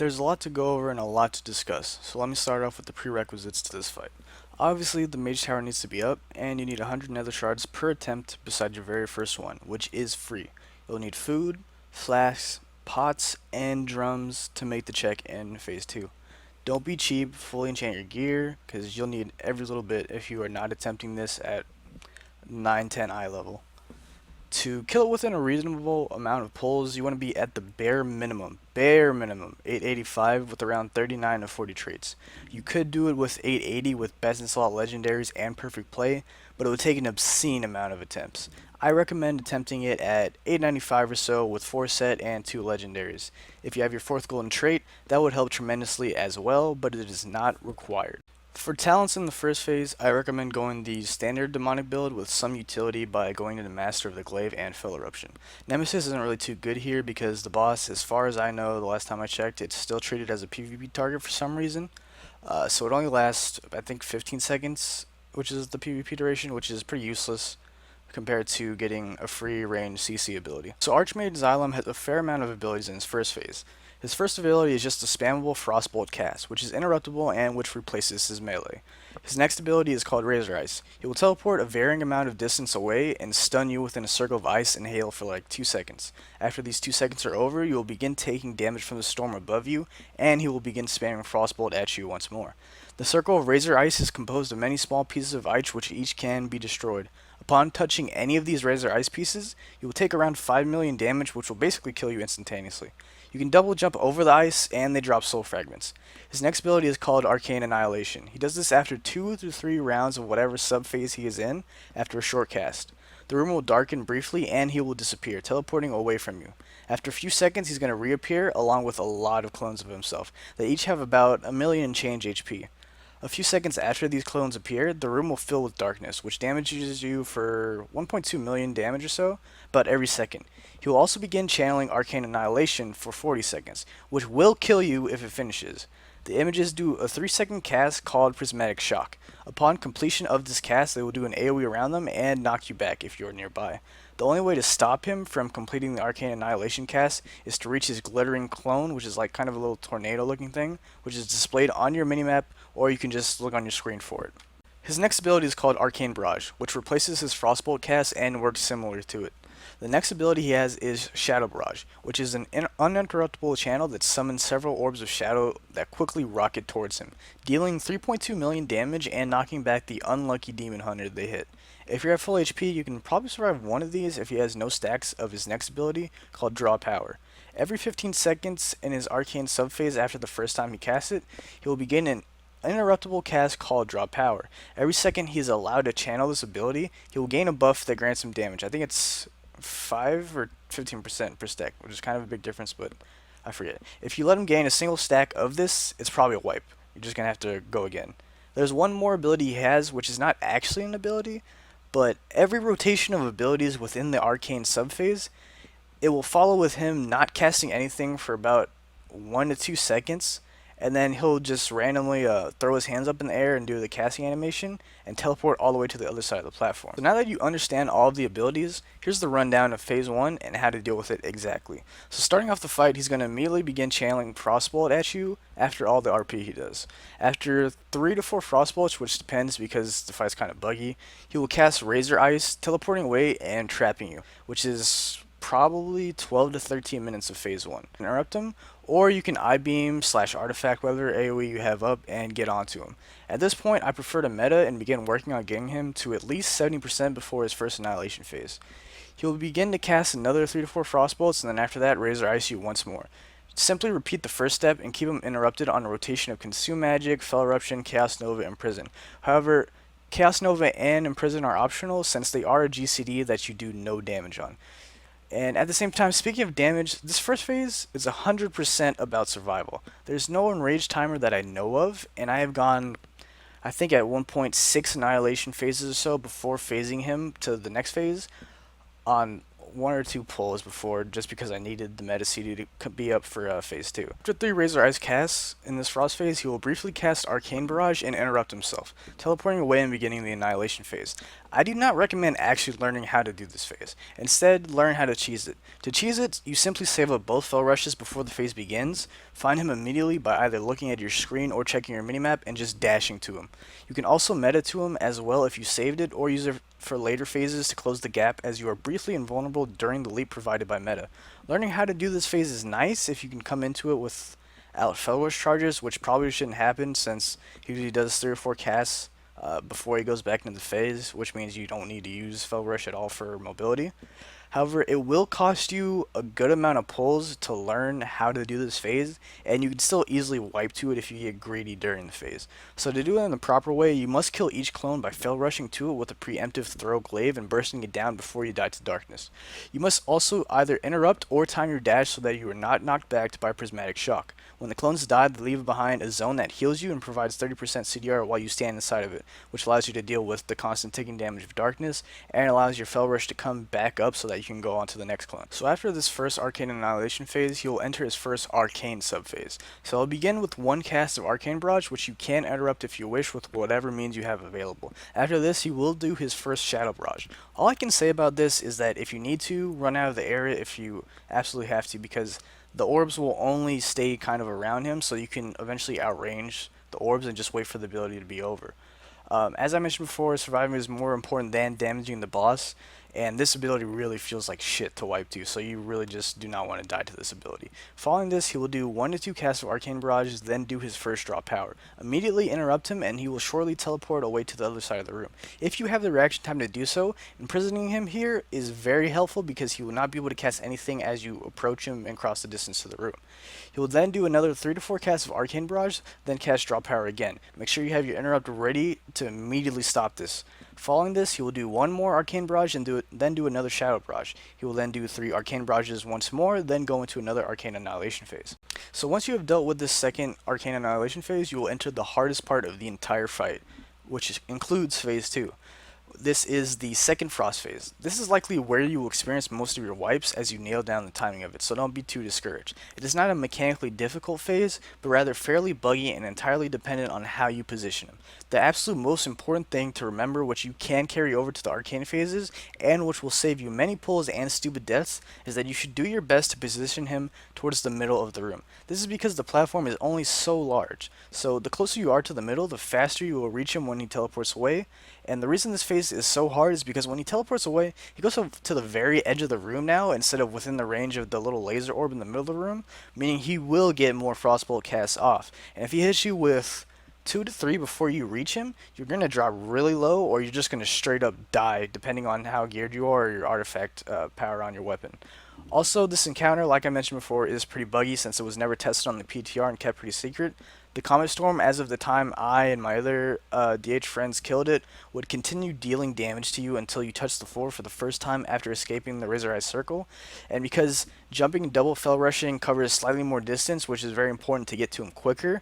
There's a lot to go over and a lot to discuss, so let me start off with the prerequisites to this fight. Obviously, the mage tower needs to be up, and you need 100 nether shards per attempt besides your very first one, which is free. You'll need food, flasks, pots, and drums to make the check in phase 2. Don't be cheap, fully enchant your gear, because you'll need every little bit if you are not attempting this at 9-10 eye level. To kill it within a reasonable amount of pulls, you want to be at the bare minimum, 885 with around 39 to 40 traits. You could do it with 880 with best in slot legendaries and perfect play, but it would take an obscene amount of attempts. I recommend attempting it at 895 or so with 4 set and 2 legendaries. If you have your 4th golden trait, that would help tremendously as well, but it is not required. For talents in the first phase, I recommend going the standard demonic build with some utility by going to the Master of the Glaive and Fell Eruption. Nemesis isn't really too good here because the boss, as far as I know, the last time I checked, it's still treated as a PvP target for some reason. So it only lasts, I think, 15 seconds, which is the PvP duration, which is pretty useless compared to getting a free range CC ability. So Archmage Xylem has a fair amount of abilities in his first phase. His first ability is just a spammable Frostbolt cast, which is interruptible and which replaces his melee. His next ability is called Razor Ice. He will teleport a varying amount of distance away and stun you within a circle of ice and hail for like 2 seconds. After these 2 seconds are over, you will begin taking damage from the storm above you, and he will begin spamming Frostbolt at you once more. The circle of Razor Ice is composed of many small pieces of ice which each can be destroyed. Upon touching any of these Razor Ice pieces, you will take around 5 million damage, which will basically kill you instantaneously. You can double jump over the ice, and they drop soul fragments. His next ability is called Arcane Annihilation. He does this after 2 to 3 rounds of whatever subphase he is in after a short cast. The room will darken briefly, and he will disappear, teleporting away from you. After a few seconds, he's going to reappear, along with a lot of clones of himself. They each have about a million and change HP. A few seconds after these clones appear, the room will fill with darkness, which damages you for 1.2 million damage or so, but every second. He will also begin channeling Arcane Annihilation for 40 seconds, which will kill you if it finishes. The images do a 3-second cast called Prismatic Shock. Upon completion of this cast, they will do an AoE around them and knock you back if you're nearby. The only way to stop him from completing the Arcane Annihilation cast is to reach his glittering clone, which is like kind of a little tornado looking thing, which is displayed on your minimap, or you can just look on your screen for it. His next ability is called Arcane Barrage, which replaces his Frostbolt cast and works similar to it. The next ability he has is Shadow Barrage, which is an uninterruptible channel that summons several orbs of shadow that quickly rocket towards him, dealing 3.2 million damage and knocking back the unlucky demon hunter they hit. If you're at full HP, you can probably survive one of these if he has no stacks of his next ability, called Draw Power. Every 15 seconds in his arcane subphase after the first time he casts it, he will begin an uninterruptible cast called Draw Power. Every second he is allowed to channel this ability, he will gain a buff that grants him damage. I think it's 5 or 15% per stack, which is kind of a big difference, but I forget. If you let him gain a single stack of this, it's probably a wipe. You're just going to have to go again. There's one more ability he has, which is not actually an ability, but every rotation of abilities within the arcane subphase, it will follow with him not casting anything for about 1 to 2 seconds, and then he'll just randomly throw his hands up in the air and do the casting animation and teleport all the way to the other side of the platform. So now that you understand all of the abilities, here's the rundown of phase 1 and how to deal with it exactly. So starting off the fight, he's going to immediately begin channeling Frostbolt at you after all the RP he does. After 3 to 4 Frostbolts, which depends because the fight's kind of buggy, he will cast Razor Ice, teleporting away and trapping you, which is probably 12 to 13 minutes of phase 1. Interrupt him, or you can I-beam / artifact whatever AoE you have up and get onto him. At this point, I prefer to meta and begin working on getting him to at least 70% before his first annihilation phase. He will begin to cast another 3 to 4 Frostbolts, and then after that, Razor Ice you once more. Simply repeat the first step and keep him interrupted on a rotation of Consume Magic, Fell Eruption, Chaos Nova, Imprison. However, Chaos Nova and Imprison are optional since they are a GCD that you do no damage on. And at the same time, speaking of damage, this first phase is 100% about survival. There's no enraged timer that I know of, and I have gone, I think at 1.6 annihilation phases or so before phasing him to the next phase on one or two pulls before, just because I needed the meta CD to be up for phase 2. After 3 Razor Ice casts in this Frost phase, he will briefly cast Arcane Barrage and interrupt himself, teleporting away and beginning the Annihilation phase. I do not recommend actually learning how to do this phase. Instead, learn how to cheese it. To cheese it, you simply save up both Fel Rushes before the phase begins, find him immediately by either looking at your screen or checking your minimap and just dashing to him. You can also meta to him as well if you saved it, or use it for later phases to close the gap, as you are briefly invulnerable during the leap provided by meta. Learning how to do this phase is nice if you can come into it without Fel Rush charges, which probably shouldn't happen since he usually does 3 or 4 casts before he goes back into the phase, which means you don't need to use Fel Rush at all for mobility. However, it will cost you a good amount of pulls to learn how to do this phase, and you can still easily wipe to it if you get greedy during the phase. So to do it in the proper way, you must kill each clone by Fel Rushing to it with a preemptive throw glaive and bursting it down before you die to darkness. You must also either interrupt or time your dash so that you are not knocked back by Prismatic Shock. When the clones die, they leave behind a zone that heals you and provides 30% CDR while you stand inside of it, which allows you to deal with the constant ticking damage of darkness, and allows your Fel Rush to come back up so that you can go on to the next clone. So after this first Arcane Annihilation phase, he will enter his first Arcane subphase. So I'll begin with one cast of Arcane Barrage, which you can interrupt if you wish with whatever means you have available. After this, he will do his first Shadow Barrage. All I can say about this is that if you need to, run out of the area if you absolutely have to, because the orbs will only stay kind of around him, so you can eventually outrange the orbs and just wait for the ability to be over. As I mentioned before, surviving is more important than damaging the boss, and this ability really feels like shit to wipe to, so you really just do not want to die to this ability. Following this, he will do 1 to 2 casts of Arcane Barrages, then do his first draw power. Immediately interrupt him, and he will shortly teleport away to the other side of the room. If you have the reaction time to do so, imprisoning him here is very helpful because he will not be able to cast anything as you approach him and cross the distance to the room. He will then do another 3 to 4 casts of Arcane Barrage, then cast draw power again. Make sure you have your interrupt ready to immediately stop this. Following this, he will do 1 more Arcane Barrage and then do another Shadow Barrage. He will then do 3 Arcane Barrages once more, then go into another Arcane Annihilation phase. So once you have dealt with this second Arcane Annihilation phase, you will enter the hardest part of the entire fight, which includes phase 2. This is the second Frost phase. This is likely where you will experience most of your wipes as you nail down the timing of it, so don't be too discouraged. It is not a mechanically difficult phase, but rather fairly buggy and entirely dependent on how you position him. The absolute most important thing to remember, which you can carry over to the Arcane phases, and which will save you many pulls and stupid deaths, is that you should do your best to position him towards the middle of the room. This is because the platform is only so large, so the closer you are to the middle, the faster you will reach him when he teleports away. And the reason this phase is so hard is because when he teleports away, he goes to the very edge of the room now instead of within the range of the little laser orb in the middle of the room, meaning he will get more Frostbolt casts off. And if he hits you with 2 to 3 before you reach him, you're going to drop really low, or you're just going to straight up die depending on how geared you are or your artifact power on your weapon. Also, this encounter, like I mentioned before, is pretty buggy since it was never tested on the PTR and kept pretty secret. The Comet Storm, as of the time I and my other DH friends killed it, would continue dealing damage to you until you touch the floor for the first time after escaping the Razor Eyes Circle. And because jumping and double Fel Rushing covers slightly more distance, which is very important to get to him quicker,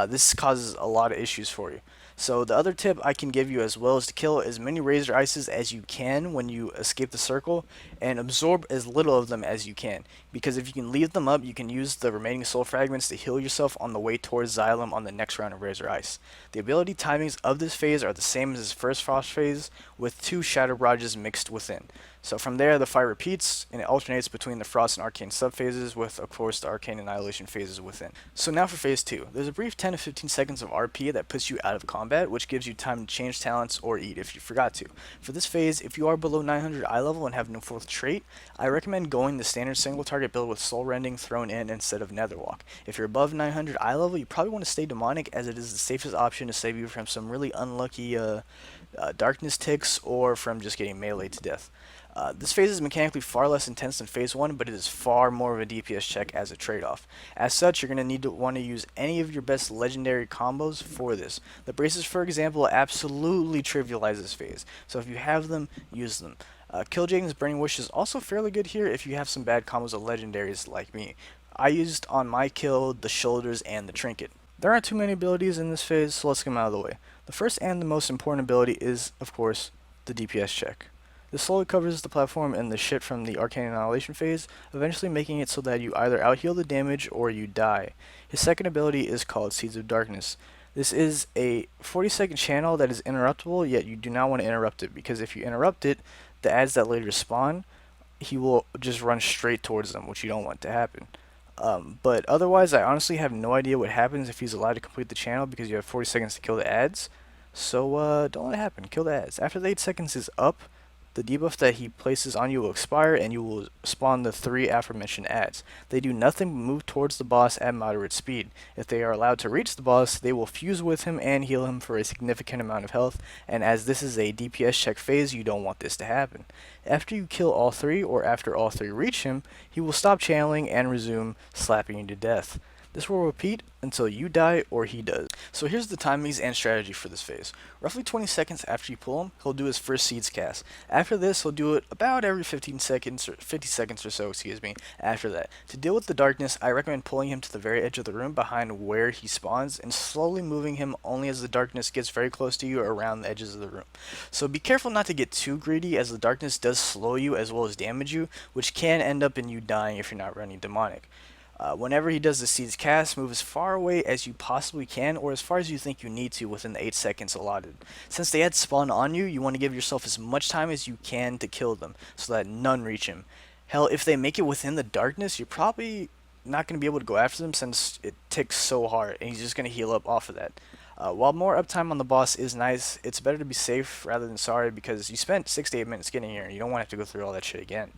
this causes a lot of issues for you. So the other tip I can give you as well is to kill as many Razor Ices as you can when you escape the circle, and absorb as little of them as you can, because if you can leave them up, you can use the remaining soul fragments to heal yourself on the way towards Xylem on the next round of Razor Ice. The ability timings of this phase are the same as his first Frost phase, with 2 Shadow Barrages mixed within. So from there, the fight repeats, and it alternates between the Frost and Arcane subphases, with, of course, the Arcane Annihilation phases within. So now for phase 2. There's a brief 10 to 15 seconds of RP that puts you out of combat, which gives you time to change talents or eat if you forgot to. For this phase, if you are below 900 eye level and have no 4th trait, I recommend going the standard single target build with Soul Rending thrown in instead of Netherwalk. If you're above 900 eye level, you probably want to stay Demonic, as it is the safest option to save you from some really unlucky darkness ticks or from just getting meleeed to death. This phase is mechanically far less intense than phase 1, but it is far more of a DPS check as a trade-off. As such, you're going to want to use any of your best legendary combos for this. The braces, for example, absolutely trivialize this phase, so if you have them, use them. Kill Jaden's Burning Wish is also fairly good here if you have some bad combos of legendaries like me. I used on my kill the Shoulders and the Trinket. There aren't too many abilities in this phase, so let's get them out of the way. The first and the most important ability is, of course, the DPS check. This slowly covers the platform and the shit from the Arcane Annihilation phase, eventually making it so that you either outheal the damage or you die. His second ability is called Seeds of Darkness. This is a 40-second channel that is interruptible, yet you do not want to interrupt it, because if you interrupt it, the ads that later spawn, he will just run straight towards them, which you don't want to happen. But otherwise, I honestly have no idea what happens if he's allowed to complete the channel, because you have 40 seconds to kill the ads. So don't let it happen. Kill the ads. After the 8 seconds is up, the debuff that he places on you will expire, and you will spawn the 3 aforementioned ads. They do nothing but move towards the boss at moderate speed. If they are allowed to reach the boss, they will fuse with him and heal him for a significant amount of health, and as this is a DPS check phase, you don't want this to happen. After you kill all 3, or after all 3 reach him, he will stop channeling and resume slapping you to death. This will repeat until you die or he does. So here's the timings and strategy for this phase. Roughly 20 seconds after you pull him, he'll do his first Seeds cast. After this, he'll do it about every 15 seconds or 50 seconds or so, after that. To deal with the darkness, I recommend pulling him to the very edge of the room behind where he spawns and slowly moving him only as the darkness gets very close to you around the edges of the room. So be careful not to get too greedy, as the darkness does slow you as well as damage you, which can end up in you dying if you're not running demonic. Whenever he does the Seeds cast, move as far away as you possibly can, or as far as you think you need to within the 8 seconds allotted. Since they had spawn on you, you want to give yourself as much time as you can to kill them, so that none reach him. Hell, if they make it within the darkness, you're probably not going to be able to go after them, since it ticks so hard, and he's just going to heal up off of that. While more uptime on the boss is nice, it's better to be safe rather than sorry, because you spent 6 to 8 minutes getting here, and you don't want to have to go through all that shit again.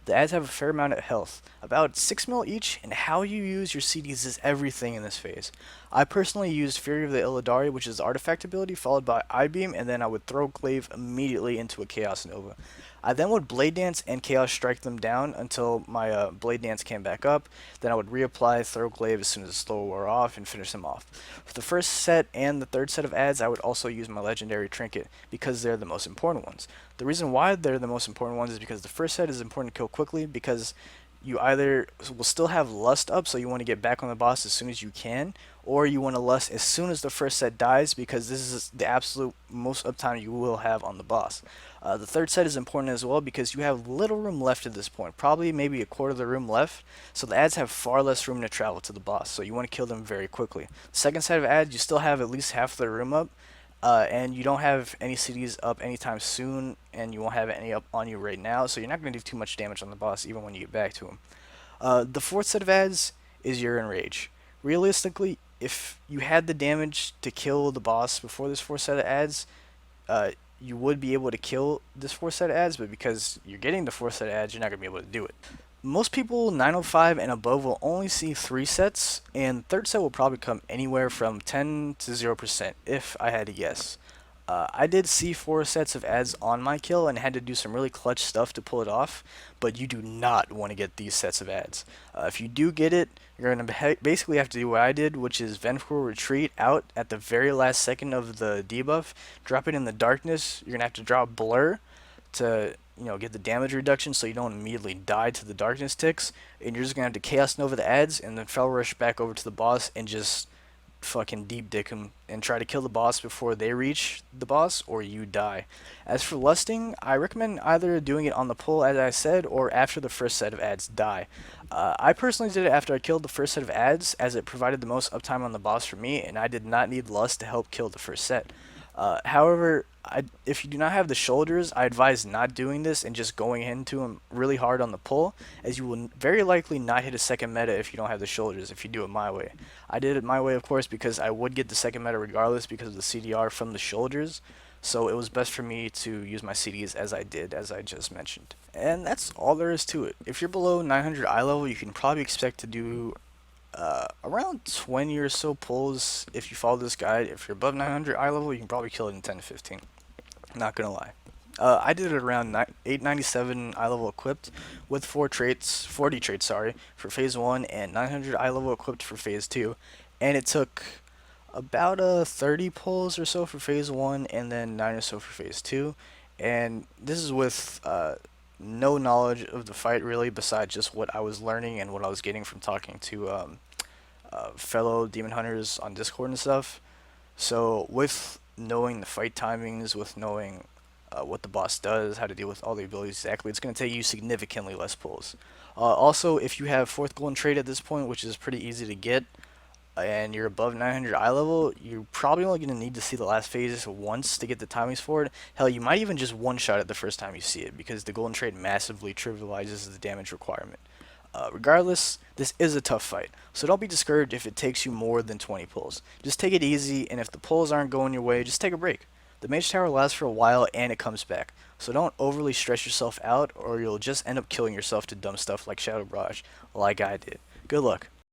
The ads have a fair amount of health, about 6 mil each, and how you use your CDs is everything in this phase. I personally used Fury of the Illidari, which is the artifact ability, followed by I-Beam, and then I would throw Glaive immediately into a Chaos Nova. I then would Blade Dance and Chaos Strike them down until my Blade Dance came back up. Then I would reapply Throw Glaive as soon as the slow wore off and finish them off. For the first set and the third set of ads, I would also use my Legendary Trinket, because they're the most important ones. The reason why they're the most important ones is because the first set is important to kill quickly, because you either will still have Lust up, so you want to get back on the boss as soon as you can, or you want to Lust as soon as the first set dies, because this is the absolute most uptime you will have on the boss. The third set is important as well, because you have little room left at this point, probably maybe a quarter of the room left, so the ads have far less room to travel to the boss, so you want to kill them very quickly. The second set of ads, you still have at least half the room up, and you don't have any CDs up anytime soon, and you won't have any up on you right now, so you're not going to do too much damage on the boss even when you get back to him. The fourth set of ads is your Enrage. Realistically, if you had the damage to kill the boss before this fourth set of ads, you would be able to kill this fourth set of ads, but because you're getting the fourth set of ads, you're not going to be able to do it. Most people 905 and above will only see 3 sets, and third set will probably come anywhere from 10 to 0% if I had to guess. I did see 4 sets of ads on my kill and had to do some really clutch stuff to pull it off, but you do not want to get these sets of ads. If you do get it, you're going to basically have to do what I did, which is Vengeful Retreat out at the very last second of the debuff, drop it in the darkness. You're going to have to drop Blur to get the damage reduction so you don't immediately die to the darkness ticks, and you're just going to have to Chaos Nova the ads and then Fel Rush back over to the boss and just fucking deep dick him and try to kill the boss before they reach the boss or you die. As for lusting, I recommend either doing it on the pull as I said, or after the first set of ads die. I personally did it after I killed the first set of ads, as it provided the most uptime on the boss for me, and I did not need lust to help kill the first set. However, if you do not have the shoulders, I advise not doing this and just going into him really hard on the pull, as you will very likely not hit a second meta if you don't have the shoulders if you do it my way. I did it my way, of course, because I would get the second meta regardless because of the CDR from the shoulders, so it was best for me to use my CDs as I did, as I just mentioned. And that's all there is to it. If you're below 900 eye level, you can probably expect to do around 20 or so pulls if you follow this guide. If you're above 900 eye level, you can probably kill it in 10 to 15. Not gonna lie. I did it around 897 eye level equipped with 40 traits, for phase 1 and 900 eye level equipped for phase 2. And it took about 30 pulls or so for phase 1 and then 9 or so for phase 2. And this is with no knowledge of the fight really, besides just what I was learning and what I was getting from talking to fellow demon hunters on Discord and stuff. So with knowing the fight timings, with knowing what the boss does, how to deal with all the abilities exactly, it's going to take you significantly less pulls. Also, if you have 4th golden trait at this point, which is pretty easy to get, and you're above 900 eye level, you're probably only going to need to see the last phase once to get the timings for it. Hell, you might even just one-shot it the first time you see it, because the golden trait massively trivializes the damage requirement. Regardless, this is a tough fight, so don't be discouraged if it takes you more than 20 pulls. Just take it easy, and if the pulls aren't going your way, just take a break. The Mage Tower lasts for a while and it comes back, so don't overly stress yourself out or you'll just end up killing yourself to dumb stuff like Shadow Barrage, like I did. Good luck.